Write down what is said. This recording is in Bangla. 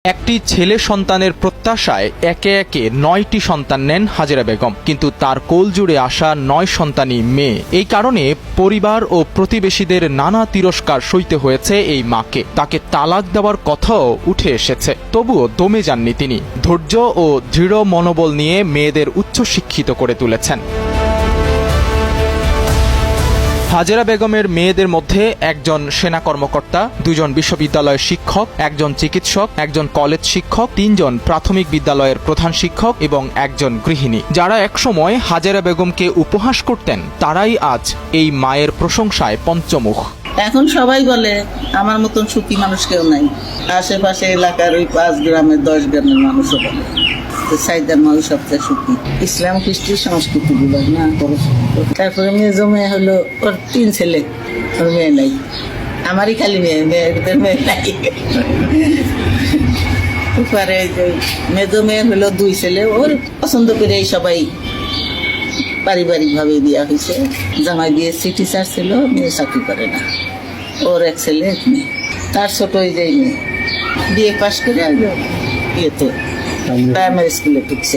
একটি ছেলে সন্তানের প্রত্যাশায় একে একে ৯টি সন্তান নেন হাজেরা বেগম, কিন্তু তার কোল জুড়ে আসা ৯ সন্তানই মেয়ে। এই কারণে পরিবার ও প্রতিবেশীদের নানা তিরস্কার সইতে হয়েছে এই মাকে। তাকে তালাক দেওয়ার কথাও উঠে এসেছে, তবুও দমে যাননি তিনি। ধৈর্য ও দৃঢ় মনোবল নিয়ে মেয়েদের উচ্চশিক্ষিত করে তুলেছেন। হাজেরা বেগমের মেয়েদের মধ্যে একজন সেনা কর্মকর্তা, 2 জন বিশ্ববিদ্যালয়ের শিক্ষক, 1 জন চিকিৎসক, 1 জন কলেজ শিক্ষক, 3 জন প্রাথমিক বিদ্যালয়ের প্রধান শিক্ষক এবং 1 জন গৃহিণী। যারা একসময় হাজেরা বেগমকে উপহাস করতেন, তারাই আজ এই মায়ের প্রশংসায় পঞ্চমুখ। এখন সবাই বলে আমার মতন সুখী মানুষ কেউ নাই। আশেপাশে এলাকার ওই 5 গ্রামের 10 গ্রামের মানুষও বলে সাইদার মানুষ সবচেয়ে সুখী। ইসলাম খ্রিস্টি সংস্কৃতি বিভাগ না করে। তারপরে মেজো মেয়ে হলো, ওর 3 ছেলে, ওর মেয়ে নাই। আমারই খালি মেয়েদের মেয়ে নাই। পরে মেজো মেয়ে হলো 2 ছেলে, ওর পছন্দ করে সবাই পারিবারিক ভাবে বিয়া হয়েছে। জামাই দিয়ে টিচার ছিল, মেয়ে চাকরি করে না। ওর 1 ছেলে 1 মেয়ে। তার ছোট ওই যে মেয়ে বিয়ে পাশ করে বিয়েতে প্রাইমারি স্কুলে ঢুকছে।